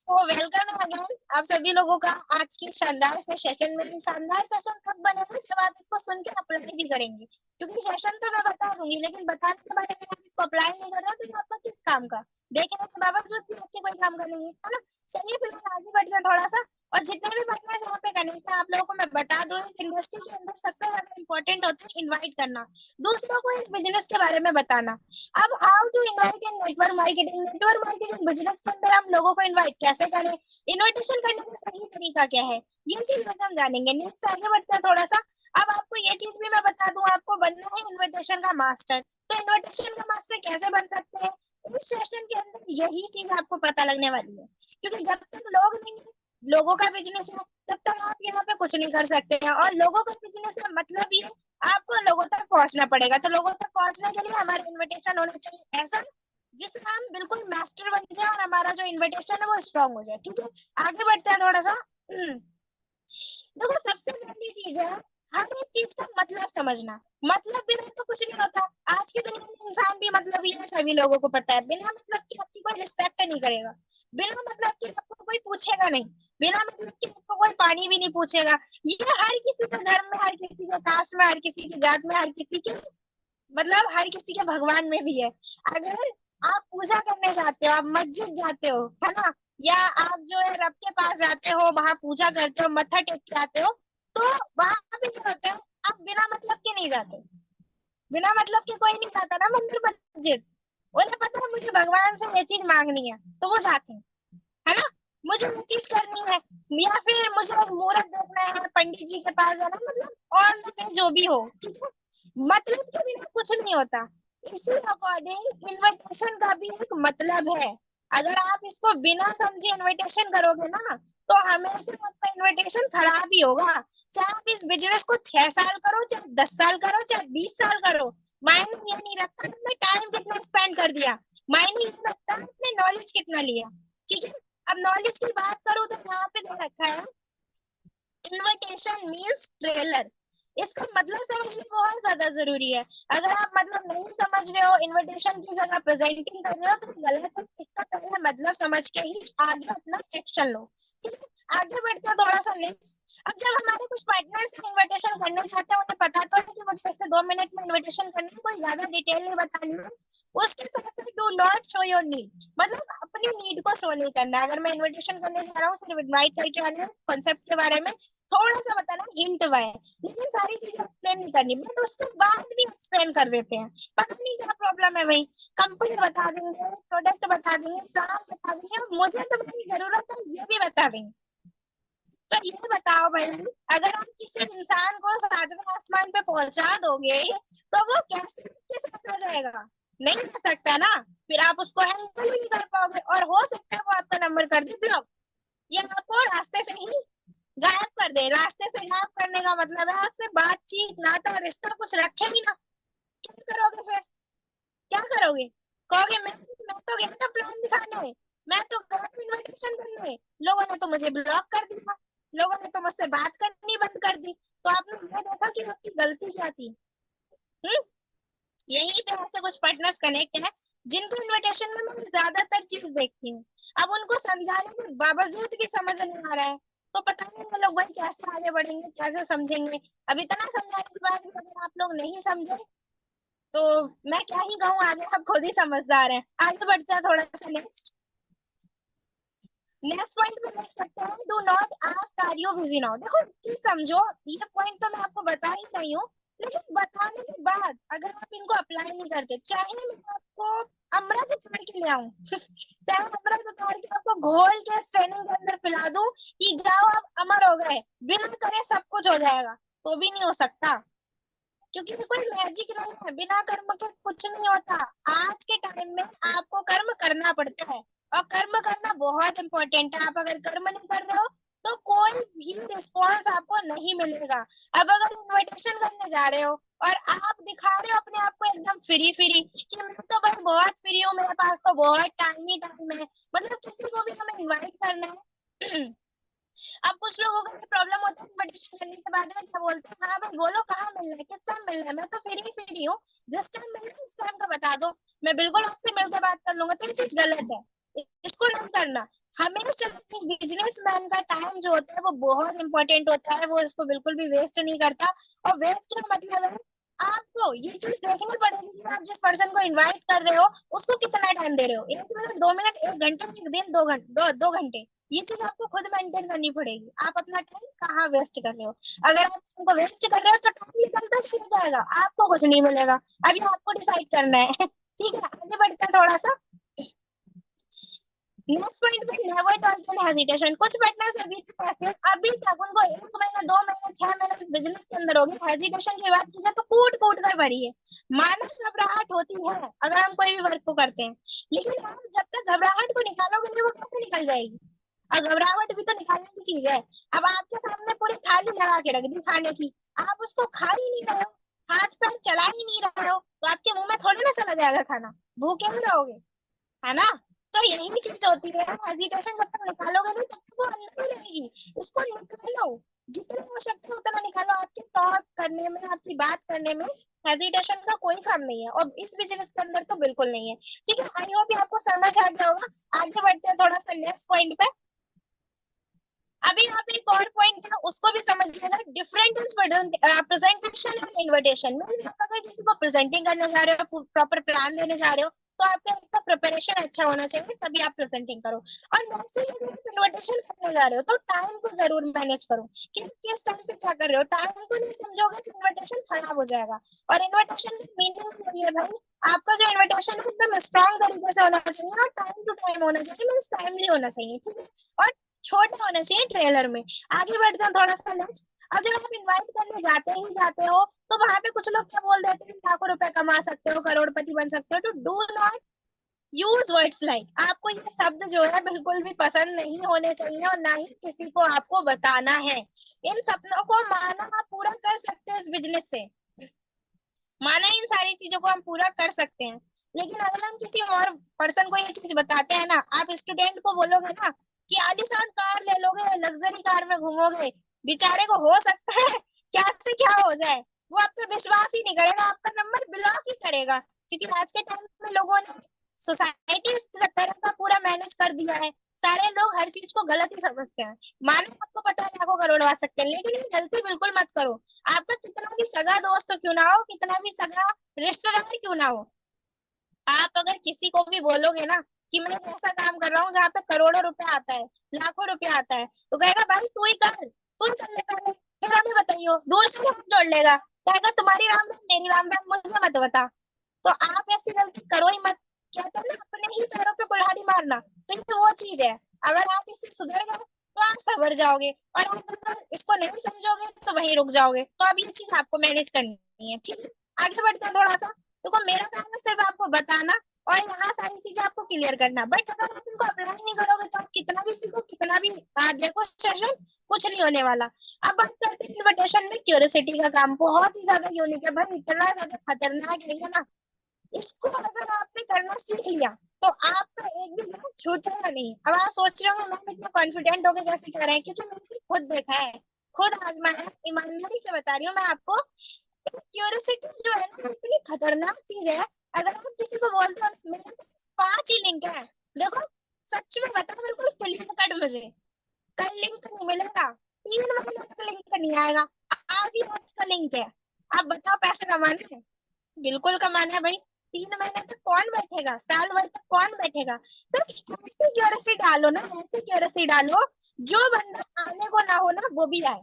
तो welcome again आप सभी लोगों का आज की शानदार से सेशन में। शानदार सेशन कब बनेगा जब आप इसको सुन के अप्लाई भी करेंगे, क्योंकि सेशन तो मैं बता दूंगी लेकिन बताने के बाद अगर आप इसको अप्लाई नहीं कर रहे हो तो ये आपका किस काम का। देखने के बावजूद भी आपके कोई काम का नहीं है ना। चलिए फिलहाल आगे बढ़ जाए थोड़ा सा। और जितने भी पार्टनर्स यहाँ पे कनेक्ट है आप लोगों को मैं बता दूं, इस इंडस्ट्री के अंदर सबसे ज्यादा इंपॉर्टेंट होता है इन्वाइट करना, दूसरों को इस बिजनेस के बारे में बताना। अब how to invite in network marketing business के अंदर हम लोगों को इनवाइट कैसे करें, इनविटेशन करने का सही तरीका क्या है, ये चीज बस हम जानेंगे। नेक्स्ट आगे बढ़ते हैं थोड़ा सा। अब आपको ये चीज भी मैं बता दूं, आपको बनना है इनविटेशन का मास्टर। तो इनविटेशन का मास्टर कैसे बन सकते हैं, इस सेशन के अंदर यही चीज आपको पता लगने वाली है। क्योंकि जब तक लोग नहीं है, लोगों का बिजनेस है, तब तक आप यहाँ पे कुछ नहीं कर सकते हैं। और लोगों का बिजनेस है मतलब ये आपको लोगों तक पहुंचना पड़ेगा। तो लोगों तक पहुंचने के लिए हमारा इनविटेशन होना चाहिए ऐसा जिसमें हम बिल्कुल मास्टर बन जाए और हमारा जो इन्विटेशन है वो स्ट्रांग हो जाए। ठीक है, आगे बढ़ते हैं थोड़ा सा। देखो सबसे पहली चीज है हर एक चीज का मतलब समझना। मतलब बिना तो कुछ नहीं होता। आज की दुनिया में इंसान भी मतलब ही है, सभी लोगों को पता है। बिना मतलब की आपकी कोई रिस्पेक्ट नहीं करेगा, बिना मतलब की आपको कोई पूछेगा नहीं, बिना मतलब की आपको कोई पानी भी नहीं पूछेगा। ये हर किसी के धर्म में, हर किसी के कास्ट में, हर किसी की जात में, हर किसी के मतलब हर किसी के भगवान में भी है। अगर आप पूजा करने जाते हो, आप मस्जिद जाते हो, है ना, या आप जो है रब के पास जाते हो, वहां पूजा करते हो, मत्था टेक के आते हो, तो वहां पे क्या होता है, आप बिना मतलब के नहीं जाते। बिना मतलब के कोई नहीं जाता ना मंदिर मस्जिद। उन्हें पता है मुझे भगवान से ये चीज मांगनी है तो वो जाते हैं, है ना। मुझे ये चीज करनी है या फिर मुझे एक मुहूर्त देखना है, पंडित जी के पास जाना, मतलब और जो भी हो, ठीक है। मतलब के बिना कुछ नहीं होता। इसी अकॉर्डिंग इनविटेशन का भी एक मतलब है। अगर आप इसको बिना समझे इनविटेशन करोगे ना तो हमेशा आपका इनविटेशन खराब ही होगा। चाहे आप इस बिजनेस को 6 साल करो, चाहे 10 साल करो, चाहे 20 साल करो, मायने ये नहीं रखता आपने टाइम कितना स्पेंड कर दिया, मायने ये रखता है आपने नॉलेज कितना लिया। ठीक है, अब नॉलेज की बात करूँ तो यहाँ पे दे रखा है इनविटेशन मीन्स ट्रेलर। इसका मतलब समझना बहुत ज्यादा जरूरी है। अगर आप मतलब नहीं समझ रहे हो, इनविटेशन की जगह प्रेजेंटिंग कर रहे हो तो गलत है। इसका पहले मतलब समझ के ही आगे अपना एक्शन लो। ठीक है, आगे बढ़ते हैं थोड़ा सा नेक्स्ट। अब जब हमारे कुछ पार्टनर्स इन्विटेशन करना चाहते हैं, उन्हें पता तो है कि मुझे ऐसे 2 मिनट में इन्विटेशन करनी है, कोई ज्यादा डिटेल नहीं बतानी है। उसके साथ do not show your need, मतलब अपनी नीड को शो नहीं करना। अगर मैं इन्विटेशन करने जा रहा हूँ, सिर्फ इनवाइट करके आने कॉन्सेप्ट के बारे में थोड़ा सा बताना, हिंट वाय, लेकिन सारी चीजें एक्सप्लेन नहीं करनी। बट उसके बाद भी एक्सप्लेन कर देते हैं, पता नहीं क्या प्रॉब्लम है भाई। कंपनी बता देंगे, प्रोडक्ट बता देंगे, काम बता देंगे, मुझे तो मेरी जरूरत है ये भी बता देंगे। तो ये बताओ भाई, अगर आप किसी इंसान को 7वें आसमान पे पहुंचा दोगे तो वो कैसे आपके साथ आ जाएगा, नहीं कर सकता ना। फिर आप उसको हैंडल भी नहीं कर पाओगे और हो सकता है वो आपका नंबर कर दे ब्लॉक, या आपको रास्ते से ही गायब कर दे। रास्ते से गायब करने का मतलब है आपसे बातचीत, नाता, रिश्ता कुछ रखे ही ना। क्या करोगे फिर, क्या करोगे, कहोगे मैं तो गया था प्लान दिखाने, मैं तो गया था इन्विटेशन करने, लोगों ने तो मुझे ब्लॉक कर दिया, लोगों ने तो मुझसे बात करनी बंद कर दी। तो आपने ये देखा कि आपकी गलती क्या थी। हम्म, यही पे ऐसे कुछ पार्टनर्स कनेक्ट है जिनको इनविटेशन में मैं ज्यादातर चीज देखती हूँ। अब उनको समझाने के बावजूद भी समझ नहीं आ रहा है, तो पता नहीं वो लोग भाई कैसे आगे बढ़ेंगे, कैसे समझेंगे। अब इतना समझाने के बाद भी अगर आप लोग नहीं समझे तो मैं क्या ही कहूँ, आगे आप खुद ही समझदार हैं। आगे बढ़ते हैं थोड़ा सा नेक्स्ट। नेक्स्ट पॉइंट में देख सकते हैं do not ask are you busy now. देखो चीज समझो, ये पॉइंट तो मैं आपको बता ही रही हूँ, लेकिन बताने के बाद अगर आप इनको अप्लाई नहीं करते, चाहे मैं आपको अमृत उतार के ले आऊं चाहे अमृत उतार के आपको घोल के इस ट्रेनिंग के अंदर पिला दूं कि जाओ आप अमर हो गए, बिना करे सब कुछ हो जाएगा, तो भी नहीं हो सकता। क्योंकि ये कोई मैजिक नहीं है, बिना कर्म के कुछ नहीं होता। आज के टाइम में आपको कर्म करना पड़ता है और कर्म करना बहुत इंपॉर्टेंट है। आप अगर कर्म नहीं कर रहे हो तो कोई भी रिस्पॉन्स आपको नहीं मिलेगा। अब अगर इन्विटेशन करने जा रहे हो और आप दिखा रहे हो अपने आप को एकदम फ्री फ्री कि मैं तो भाई बहुत फ्री हूँ, मेरे पास तो बहुत टाइम ही टाइम है, मतलब किसी को भी हमें इन्वाइट करना है अब कुछ लोगों का प्रॉब्लम होता है इन्विटेशन करने के बाद में क्या बोलते हैं, हाँ भाई बोलो कहाँ मिलना है, किस टाइम मिलना है, मैं तो फ्री हूँ, जिस टाइम मिलना है उस टाइम का बता दो, मैं बिल्कुल आपसे मिलकर बात कर लूंगा। तो ये चीज गलत है, इसको नहीं करना। हमेशा बिजनेसमैन का टाइम जो होता है वो बहुत इंपॉर्टेंट होता है, वो इसको बिल्कुल भी वेस्ट नहीं करता। और वेस्ट का मतलब है आपको ये चीज देखनी पड़ेगी कि आप जिस पर्सन को इनवाइट कर रहे हो उसको कितना टाइम दे रहे हो, 1 मिनट, 2 मिनट, 1 घंटा, एक दिन, 2 घंटे, 2 घंटे। ये चीज आपको खुद मेंटेन करनी पड़ेगी, आप अपना टाइम कहाँ वेस्ट कर रहे हो। अगर आप उनको वेस्ट कर रहे हो तो टाइम निकलता चला जाएगा, आपको कुछ नहीं मिलेगा। अभी आपको डिसाइड करना है ठीक है, आगे बढ़ते हैं थोड़ा सा। नेक्स्ट पॉइंट पे नेवर टॉलरेट हेजिटेशन। कुछ पार्टनर्स अभी तक ऐसे हैं, अभी तक उनको 1 महीना, 2 महीना, 6 महीने बिजनेस के अंदर हो गए, हेजिटेशन की बात की जाए तो कूट कूट कर भरी है। मानव घबराहट होती है अगर हम कोई भी वर्क को करते हैं, लेकिन हम जब तक घबराहट को निकालोगे नहीं वो कैसे निकल जाएगी। और घबराहट भी तो निकालने की चीज है। अब आपके सामने पूरी थाली लगा के रख दी खाने की, आप उसको खा ही नहीं रहे हो, हाथ पैर चला ही नहीं रहे हो, तो आपके मुंह में थोड़ी ना चला जाएगा खाना, भूखे ही रहोगे, है ना। तो यही चीज होती है, हेजिटेशन जब तक निकालोगे नहीं तब तक वो अंदर ही रहेगी। इसको निकालो, जितना हो सकता है उतना निकालो। आपके टॉक करने में, आपकी बात करने में हेजिटेशन का कोई काम नहीं है, और इस बिजनेस के अंदर तो बिल्कुल नहीं है। ठीक है, आई होप आपको समझ आ गया होगा। आगे बढ़ते हैं थोड़ा सा नेक्स्ट पॉइंट पे। अभी यहाँ पे एक और पॉइंट है, उसको भी समझ लेना। Different presentation and invitation means आप अगर किसी को प्रेजेंटिंग करने जा रहे हो, प्रॉपर प्लान देने जा रहे हो, तो आपका एक प्रिपरेशन अच्छा होना चाहिए, तभी आप प्रेजेंटिंग करो। और नेक्स्ट चीज, अगर आप इन्विटेशन करने जा रहे हो तो टाइम को जरूर मैनेज करो कि किस टाइम पे क्या कर रहे हो। टाइम को नहीं समझोगे तो इन्विटेशन खराब हो जाएगा। और इन्विटेशन की मीनिंग यही है भाई, आपका जो इन्विटेशन है एकदम स्ट्रांग तरीके से होना चाहिए, और टाइम टू टाइम होना चाहिए, मीन्स टाइमली होना चाहिए, ठीक है। और छोटा होना चाहिए ट्रेलर में। आगे बढ़ते हैं थोड़ा सा नेक्स्ट। अब जब आप इनवाइट करने जाते ही जाते हो तो वहां पे कुछ लोग क्या बोल देते हैं, लाखों रुपए कमा सकते हो, करोड़पति बन सकते हो। तो do not use words like, आपको ये शब्द जो है बिल्कुल भी पसंद नहीं होने चाहिए, और ना ही किसी को आपको बताना है। इन सपनों को माना आप पूरा कर सकते हो इस बिजनेस से, माना इन सारी चीजों को हम पूरा कर सकते हैं। लेकिन अगर हम किसी और पर्सन को ये चीज बताते हैं ना, आप स्टूडेंट को बोलोगे ना कि आलीशान कार ले लोगे, लग्जरी कार में घूमोगे, बेचारे को हो सकता है क्या से क्या हो जाए, वो आप पे विश्वास ही नहीं करेगा, आपका नंबर ब्लॉक ही करेगा। क्योंकि आज के टाइम में लोगों ने सोसाइटी इस तरह का पूरा मैनेज कर दिया है, सारे लोग हर चीज को गलत ही समझते हैं। मानो आपको पता है लाखों करोड़ आ सकते हैं, लेकिन ये गलती बिल्कुल मत करो। आपका कितना भी सगा दोस्त क्यों ना हो, कितना भी सगा रिश्तेदार क्यों ना हो, आप अगर किसी को भी बोलोगे ना कि मैं ऐसा काम कर रहा हूँ जहाँ पे करोड़ों रुपए आता है, लाखों रुपए आता है, तो कहेगा भाई तू ही कर, तू ही कर ले पहले, फिर हमें बताइयो। दूर से हाथ जोड़ लेगा, कहेगा तुम्हारी राम राम मेरी राम राम, मुझे मत बता। तो आप ऐसी गलती करो ही मत। कहते हैं ना अपने ही पैरों पे कुल्हाड़ी मारना, तो ये वो चीज है। अगर आप इससे सुधर गए तो आप सवर जाओगे, और आप अगर इसको नहीं समझोगे तो वहीं रुक जाओगे। तो अब ये चीज आपको मैनेज करनी है, ठीक है। आगे बढ़ते हैं थोड़ा सा। देखो मेरा काम है सिर्फ आपको बताना और यहाँ सारी चीजें आपको क्लियर करना, बट अगर आप इनको अप्लाई नहीं करोगे तो आप कितना भी सीखो, कितना भी देखो सेशन, कुछ नहीं होने वाला। अब बात करते हैं इन्विटेशन में क्यूरियोसिटी का काम, बहुत ही ज्यादा यूनिक है भाई, इतना ज्यादा खतरनाक है ना। इसको अगर आपने करना सीख लिया तो आपका एक भी ग्लास छूटेगा नहीं। अब आप सोच रहे हो मैम इतना कॉन्फिडेंट होकर कैसे कर रहे हैं, क्योंकि मैंने खुद देखा है, खुद आजमाया है, ईमानदारी से बता रही हूँ मैं आपको। क्यूरियोसिटी जो है ना इतनी खतरनाक चीज है। अगर आप किसी को बोलते हो मेरे पास 5 ही लिंक है, देखो सच में बताओ बिल्कुल क्लियर कट मुझे, कल लिंक नहीं मिलेगा, 3 महीने तक लिंक नहीं आएगा, आज ही आज का लिंक है। आप बताओ पैसे कमाने हैं, बिल्कुल कमाना है भाई। 3 महीने तक कौन बैठेगा, साल भर तक कौन बैठेगा। तो ऐसी क्यूरियोसिटी डालो ना, ऐसी क्यूरियोसिटी डालो जो बंदा आने को ना हो ना वो भी आए,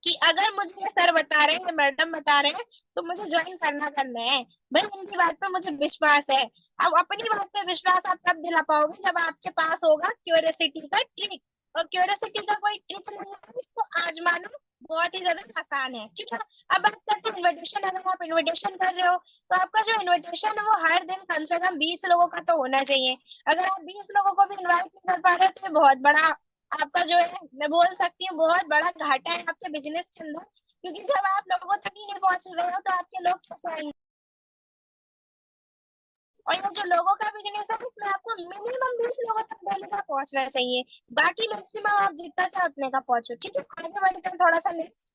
कि अगर मुझे ये सर बता रहे हैं, मैडम बता रहे हैं, तो मुझे ज्वाइन करना करना है भाई, इनकी बात पे मुझे विश्वास है। अब अपनी बात पे विश्वास आप तब दिला पाओगे जब आपके पास होगा क्यूरियोसिटी का ट्रिक। और क्यूरियोसिटी का कोई ट्रिक नहीं है, इसको आजमाना बहुत ही ज्यादा आसान है, ठीक है। अब बात करते हैं इन्विटेशन। अगर आप इन्विटेशन कर रहे हो तो आपका जो इन्विटेशन है वो हर दिन कम से कम 20 लोगों का तो होना चाहिए। अगर आप 20 लोगों को भी इन्वाइट नहीं कर पा रहे हो तो ये बहुत बड़ा आपका जो है, मैं बोल सकती हूँ बहुत बड़ा घाटा है आपके बिजनेस के अंदर। क्योंकि जब आप लोगों तक ही नहीं पहुंच रहे हो तो आपके लोग कैसे आएंगे। और ये जो लोगों का बिजनेस है इसमें आपको मिनिमम 20 लोगों तक डेली का पहुंचना चाहिए, बाकी मैक्सिमम आप जितना चाहे उतने का पहुंचो, ठीक है। आगे बढ़ते हैं थोड़ा सा नेक्स्ट।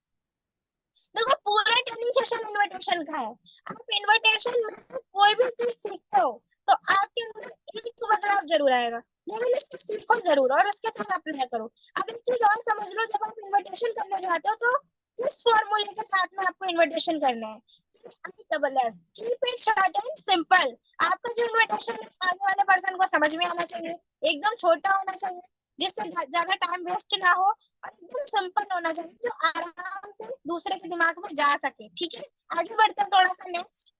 देखो पूरा ट्रेनिंग सेशन इन्विटेशन का है। आप इन्विटेशन में कोई भी चीज सीखते हो तो आपके अंदर एक तो बदलाव जरूर आएगा। लेकिन इसको सीखो जरूर और उसके साथ अप्लाई करो। अब एक चीज और समझ लो, जब आप इन्विटेशन करने जाते हो तो किस फॉर्मूले के साथ में आपको इन्विटेशन करना है? ISS, keep it short and simple. आपका जो इन्विटेशन है आगे वाले पर्सन को समझ में आना चाहिए, एकदम छोटा होना चाहिए, जिससे ज्यादा टाइम वेस्ट ना हो, और एकदम सिंपल होना चाहिए जो आराम से दूसरे के दिमाग में जा सके। ठीक है, आगे बढ़ते हैं थोड़ा सा नेक्स्ट।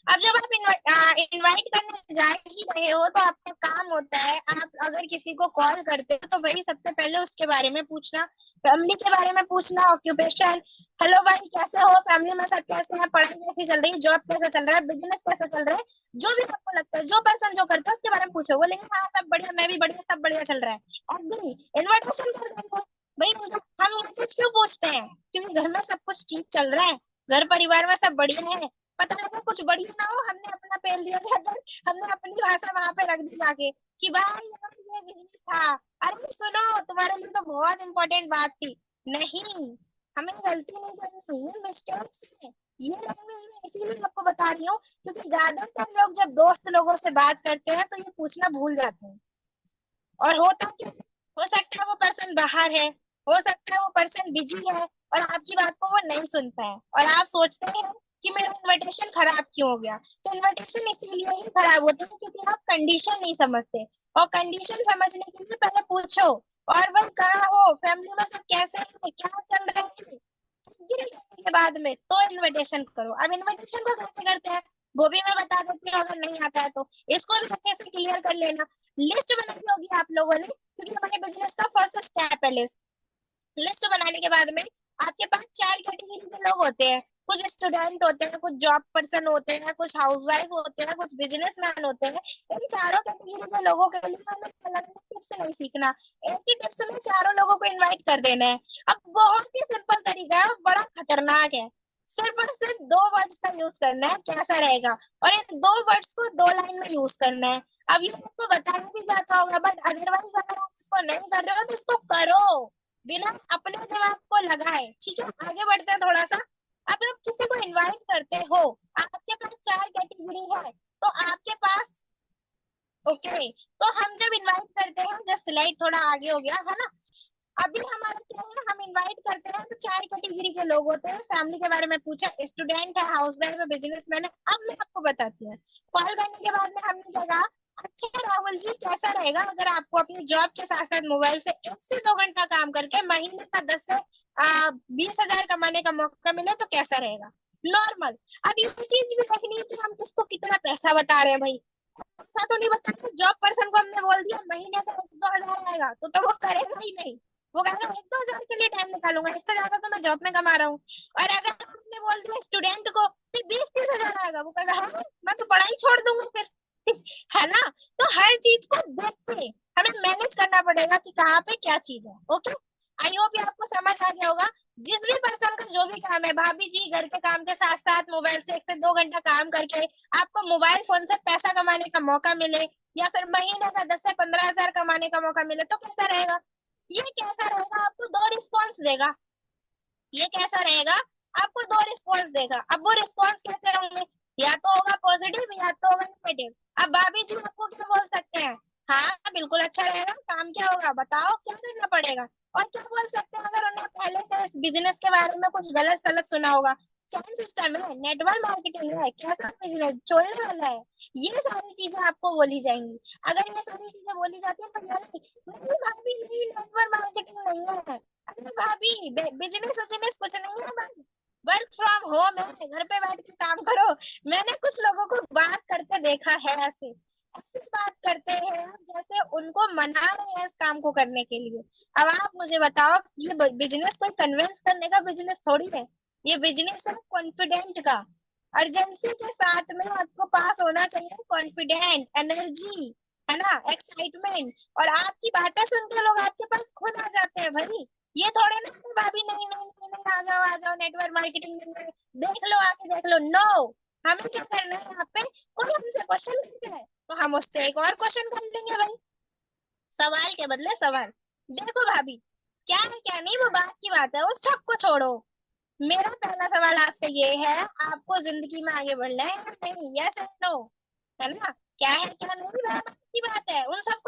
अब जब आप इनवाइट करने जा ही रहे हो तो आपका काम होता है, आप अगर किसी को कॉल करते हो तो भाई सबसे पहले उसके बारे में पूछना, फैमिली के बारे में पूछना, ऑक्यूपेशन, हेलो भाई कैसे हो, फैमिली में सब कैसे हैं, पढ़ाई कैसी चल रही है, जॉब कैसा चल रहा है, बिजनेस कैसा चल रहा है, जो भी आपको लगता है, जो पर्सन जो करता है उसके बारे में पूछो। बोलेंगे हाँ सब बढ़िया, मैं भी बढ़िया, सब बढ़िया चल रहा है, और इन्विटेशन कर देंगे। भाई हम ये चीज क्यों पूछते हैं? क्योंकि घर में सब कुछ ठीक चल रहा है, घर परिवार में सब बढ़िया है। पता लगा कुछ बढ़िया ना हो, हमने अपना पेल दिया जाकर, हमने अपनी भाषा वहां पे रख दी जाके कि भाई यार ये बिजनेस था। अरे सुनो, तुम्हारे लिए तो बहुत इंपॉर्टेंट बात थी। नहीं, हमें गलती नहीं करनी, ये मिस्टेक्स है। ये लैंग्वेज में इसीलिए आपको बता रही हूँ क्योंकि ज्यादातर लोग जब दोस्त लोगों से बात करते हैं तो ये पूछना भूल जाते हैं। और होता क्या है? हो सकता है वो पर्सन बाहर है, हो सकता है वो पर्सन बिजी है, और आपकी बात को वो नहीं सुनता है, और आप सोचते हैं कि मेरा इन्विटेशन खराब क्यों हो गया। तो इन्विटेशन इसीलिए ही खराब होता है क्योंकि आप कंडीशन नहीं समझते, और कंडीशन समझने के लिए पहले पूछो, और वह कहाँ हो, फैमिली में सब कैसे है, क्या चल रहा है, गिर जाने के बाद में तो इन्विटेशन करो। अब इन्विटेशन को कैसे करते हैं वो भी मैं बता देती हूँ, अगर नहीं आता है तो इसको भी अच्छे से क्लियर कर लेना। लिस्ट बनानी होगी आप लोगों ने, क्योंकि हमारे बिजनेस का फर्स्ट स्टेप है लिस्ट। लिस्ट बनाने के बाद में आपके पास चार कैटेगरी के लोग होते हैं, कुछ स्टूडेंट होते हैं, कुछ जॉब पर्सन होते हैं, कुछ हाउसवाइफ होते हैं, कुछ बिजनेसमैन होते हैं। इन चारों कैटेगरी के लोगों के लिए हमें अलग अलग टिप्स नहीं सीखना, एक ही टिप्स में चारों लोगों को इनवाइट कर देना है। अब बहुत ही सिंपल तरीका है, बड़ा खतरनाक है। सिर्फ और सिर्फ दो वर्ड्स का यूज करना है, कैसा रहेगा, और इन दो वर्ड्स को दो लाइन में यूज करना है। अब ये आपको बताया भी जाता होगा, बट अदरवाइज अगर आप इसको नहीं कर रहे हो तो इसको करो बिना अपने दिमाग को लगाए। ठीक है, आगे बढ़ते हैं थोड़ा सा। अब आप किसी को इनवाइट करते हो, आपके पास चार कैटेगरी है, तो आपके पास ओके, तो हम जब इनवाइट करते हैं, जस्ट स्लाइड थोड़ा आगे हो गया है ना। अभी हमारा क्या है, हम इनवाइट करते हैं तो चार कैटेगरी के लोग होते हैं। फैमिली के बारे में पूछा, स्टूडेंट है, हाउसवाइफ है, बिजनेसमैन है। अब मैं आपको बताती हूँ, कॉल करने के बाद में हमने क्या कहा, अच्छा राहुल जी कैसा रहेगा अगर आपको अपनी जॉब के साथ साथ मोबाइल से 1 से 2 घंटा काम करके महीने का 10 से 20 हजार कमाने का मौका मिले तो कैसा रहेगा? नॉर्मल। अब ये चीज भी देखनी है कि हम किसको कितना पैसा बता रहे हैं भाई। ऐसा तो नहीं बता रहे, जॉब पर्सन को हमने बोल दिया महीने का 1-2 हजार आएगा तो वो करेगा ही नहीं। वो कहेगा 1-2 हजार के लिए टाइम निकालूंगा, इससे ज्यादा तो मैं जॉब में कमा रहा हूँ। और अगर हमने बोल दिया स्टूडेंट को फिर 20-30 हजार आएगा, वो कहेगा हाँ मैं तो पढ़ाई छोड़ दूंगा फिर है ना। तो हर चीज को देख के हमें मैनेज करना पड़ेगा कि कहाँ पे क्या चीज है। ओके, आई होप ये आपको समझ आ गया होगा। जिस भी पर्सन का जो भी काम है, भाभी जी घर के काम के साथ साथ मोबाइल से 1 से 2 घंटा काम करके आपको मोबाइल फोन से पैसा कमाने का मौका मिले, या फिर महीने का 10 से 15 हजार कमाने का मौका मिले तो कैसा रहेगा? ये कैसा रहेगा, आपको दो रिस्पॉन्स देगा। ये कैसा रहेगा, आपको दो रिस्पॉन्स देगा। अब वो रिस्पॉन्स कैसे होंगे, या तो होगा पॉजिटिव या तो होगा नेगेटिव। अब भाभी जी आपको क्या बोल सकते हैं, हाँ बिल्कुल अच्छा रहेगा, काम क्या होगा बताओ, क्या करना पड़ेगा। और क्या बोल सकते हैं अगर उन्हें पहले से इस बिजनेस के बारे में कुछ गलत सलत सुना होगा, चैन सिस्टम है, नेटवर्क मार्केटिंग है, कैसा बिजनेस चलने वाला है, ये सारी चीजें आपको बोली जाएंगी। अगर ये सारी चीजें बोली जाती है तो नहीं नहीं भाभी नहीं, नेटवर्क मार्केटिंग नहीं है, अरे भाभी बिजनेस उजनेस कुछ नहीं है, बस वर्क फ्रॉम होम है, घर पे बैठ के काम करो। मैंने कुछ लोगों को बात करते देखा है, ऐसे ऐसे बात करते हैं जैसे उनको मना रहे हैं इस काम को करने के लिए। अब आप मुझे बताओ, ये बिजनेस कोई कन्विंस करने का बिजनेस थोड़ी है, ये बिजनेस है कॉन्फिडेंट का। अर्जेंसी के साथ में आपको पास होना चाहिए कॉन्फिडेंट, एनर्जी, है ना, एक्साइटमेंट। और आपकी बातें सुन के लोग आपके पास खुद आ जाते हैं भाई। ये थोड़े ना कि भाभी नहीं नहीं नहीं नहीं आ जाओ नेटवर्क मार्केटिंग में, देख लो आके देख लो। नो, हमें क्या करना है यहाँ पे, कोई हमसे क्वेश्चन करता है तो हम उससे एक और क्वेश्चन कर लेंगे भाई, सवाल के बदले सवाल। देखो भाभी, क्या है क्या नहीं वो बात की बात है, उस सब को छोड़ो। मेरा पहला सवाल आपसे ये है, आपको जिंदगी में आगे बढ़ना है या नहीं, यस नो, है ना, क्या है क्या नहीं वह बात की बात है, उन सब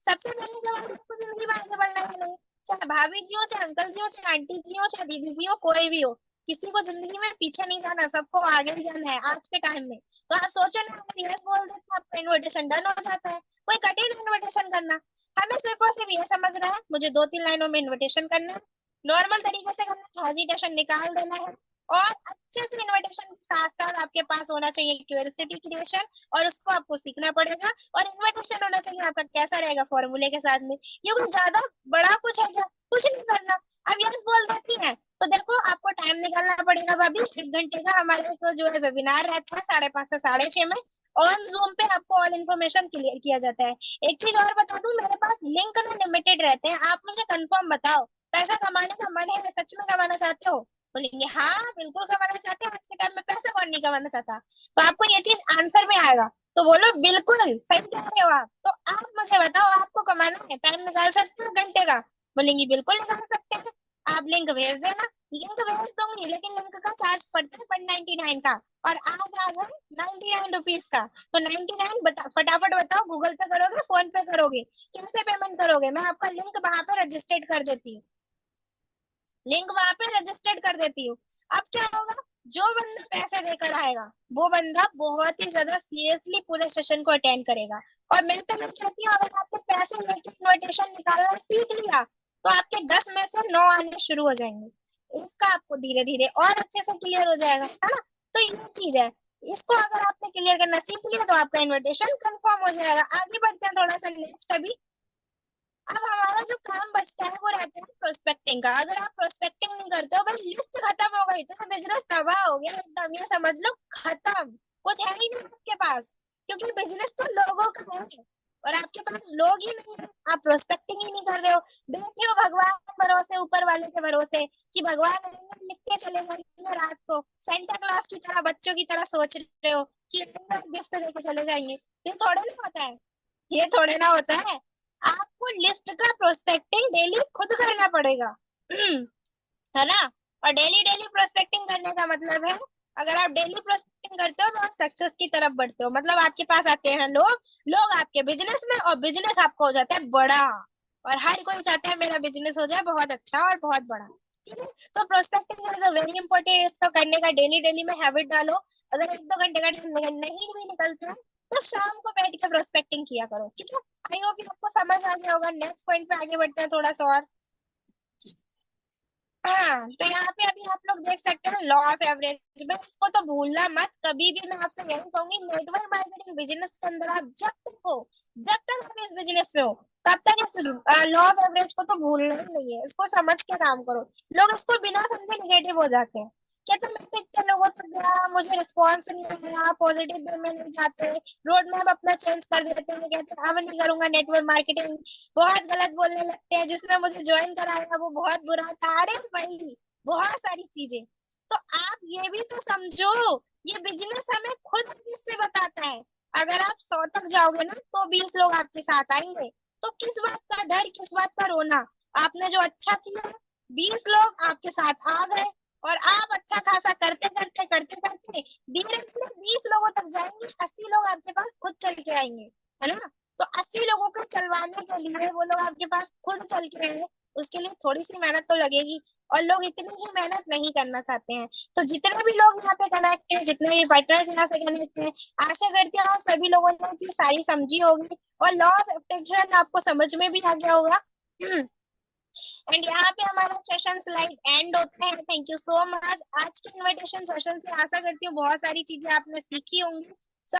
सबसे पहले सवाल, आपको जिंदगी में आगे बढ़ना है नहीं? चाहे भाभी जी हो, चाहे अंकल जी हो, चाहे आंटी जी हो, चाहे दीदी जी हो, कोई भी हो, किसी को जिंदगी में पीछे नहीं जाना, सबको आगे ही जाना है आज के टाइम में। तो आप सोचो ना, अगर यस बोल देते तो आपका इनविटेशन डन हो जाता है, कोई कठिन इनविटेशन करना। हमें सिर्फ और सिर्फ ये समझ रहा है मुझे 2-3 लाइनों में इनविटेशन करना है, नॉर्मल तरीके से करना है, हेजिटेशन निकाल देना है, और अच्छे से इनविटेशन के साथ साथ आपके पास होना चाहिए क्यूरियोसिटी क्रिएशन, और उसको आपको सीखना पड़ेगा। और इन्विटेशन होना चाहिए आपका कैसा रहेगा, फॉर्मूले के साथ में। ये कुछ ज्यादा बड़ा कुछ है क्या? कुछ नहीं करना। अब यस बोल देती है तो देखो, आपको टाइम निकालना पड़ेगा भाभी, 1 घंटे का हमारे को जो है वेबिनार रहता है 5:30 से 6:30 में। ऑन जूम पे आपको ऑल इन्फॉर्मेशन क्लियर किया जाता है। एक चीज और बता दूं, मेरे पास लिंक ना लिमिटेड रहते हैं। आप मुझे कंफर्म बताओ, पैसा कमाने का मन है, सच में कमाना चाहते हो? बोलेंगे हाँ बिल्कुल कमाना चाहते हैं, आज के टाइम में पैसा कौन नहीं कमाना चाहता। तो आपको ये चीज आंसर में आएगा, तो बोलो बिल्कुल सही कह रहे हो आप। तो आप मुझे बताओ, आपको कमाना है, टाइम निकाल सकते हो घंटे का? बोलेंगी बिल्कुल निकाल सकते हैं। आप लिंक भेज देना, लिंक भेज दूंगी, लेकिन लिंक का चार्ज पड़ता है 199 का, और आज है 99 रुपीज का। तो 99 फटाफट बताओ, गूगल पे करोगे, फोन पे करोगे, कैसे पेमेंट करोगे? मैं आपका लिंक वहां पे रजिस्टर्ड कर देती हूँ, लिंक वहां पे रजिस्टर्ड कर देती हूँ। अब क्या होगा, जो बंदा पैसे देकर आएगा वो बंदा बहुत ही ज्यादा सीरियसली पूरे सेशन को अटेंड करेगा। और मैं तो मैं कहती हूँ, अगर आपने पैसे लेके इन्विटेशन निकालना सीख लिया तो आपके 10 में से 9 आने शुरू हो जाएंगे, एक का आपको धीरे धीरे और अच्छे से क्लियर हो जाएगा, है ना? तो ये चीज है, इसको अगर आपने क्लियर करना सीख लिया तो आपका इन्विटेशन कंफर्म हो जाएगा। आगे बढ़ते हैं थोड़ा सा नेक्स्ट अभी। अब हमारा जो काम बचता है वो रहता है प्रोस्पेक्टिंग का। अगर आप प्रोस्पेक्टिंग नहीं करते हो, बस लिस्ट खत्म हो गई तो बिजनेस तबाह हो गया एकदम, ये समझ लो खत्म, कुछ है ही नहीं आपके पास, क्योंकि बिजनेस तो लोगों का है और आपके पास लोग ही नहीं है। आप प्रोस्पेक्टिंग ही नहीं कर रहे हो, बैठे हो भगवान के भरोसे, ऊपर वाले के भरोसे कि भगवान आएंगे, लिख के चले जाएंगे रात को, सेंटा क्लॉज की तरह, बच्चों की तरह सोच रहे हो कि गिफ्ट देके चले जाएंगे। ये थोड़े ना होता है, ये थोड़े ना होता है। आपको लिस्ट का प्रोस्पेक्टिंग डेली खुद करना पड़ेगा है ना? और डेली डेली प्रोस्पेक्टिंग करने का मतलब है, अगर आप डेली प्रोस्पेक्टिंग करते हो तो आप सक्सेस की तरफ बढ़ते हो। मतलब आपके पास आते हैं लोग, लोग आपके बिजनेस में, और बिजनेस आपको हो जाता है बड़ा। और हर कोई चाहता है मेरा बिजनेस हो जाए बहुत अच्छा और बहुत बड़ा। ठीक है, तो prospecting is a very important, इसको करने का डेली डेली में हैबिट डालो। अगर 1-2 घंटे का टाइम नहीं भी निकलता है तो शाम को बैठ के प्रोस्पेक्टिंग किया करो, ठीक है? आई होप आपको समझ आ गया होगा। नेक्स्ट पॉइंट पे आगे बढ़ते हैं थोड़ा सा और। हाँ, तो यहाँ पे अभी आप लोग देख सकते हैं लॉ ऑफ एवरेज, बस इसको तो भूलना मत कभी भी। मैं आपसे यही कहूंगी, नेटवर्क मार्केटिंग बिजनेस के अंदर आप जब तक हो, जब तक आप इस बिजनेस में हो, तब तक इस लॉ ऑफ एवरेज को तो भूलना ही नहीं है, इसको समझ के काम करो। लोग इसको बिना समझे निगेटिव हो जाते हैं, कहते मैं तो इतने लोगों तक गया, मुझे रिस्पॉन्स नहीं आया, पॉजिटिव वे में नहीं जाते, रोड मैप अपना चेंज कर देते हैं, कहते हैं अब नहीं करूंगा नेटवर्क मार्केटिंग, बहुत गलत बोलने लगते हैं, जिसने मुझे ज्वाइन कराया वो बहुत बुरा था, अरे भाई बहुत सारी चीजें। तो आप ये भी तो समझो, ये बिजनेस हमें खुद किससे बताता है। अगर आप 100 तक जाओगे ना तो 20 लोग आपके साथ आएंगे, तो किस बात का डर, किस बात का रोना? आपने जो अच्छा किया, 20 लोग आपके साथ आ गए, और आप अच्छा खासा करते करते करते करते धीरे धीरे 20 लोगों तक जाएंगे, 80 लोग आपके पास खुद चल के आएंगे, है ना? तो 80 लोगों को चलवाने के लिए वो लोग आपके पास खुद चल के आए, उसके लिए थोड़ी सी मेहनत तो लगेगी, और लोग इतनी ही मेहनत नहीं करना चाहते हैं। तो जितने भी लोग यहाँ पे कनेक्ट हैं, जितने भी पार्टनर्स यहाँ से कनेक्ट हैं, आशा करती हूँ आप सभी लोगों ने ये चीज सारी समझी होगी, और लॉ ऑफ अट्रैक्शन आपको समझ में भी आ गया होगा एंड यहाँ पे हमारा सेशन स्लाइड एंड होता है। Thank you so much. आज के इनविटेशन सेशन से आशा करती हूँ बहुत सारी चीजें आपने सीखी होंगी,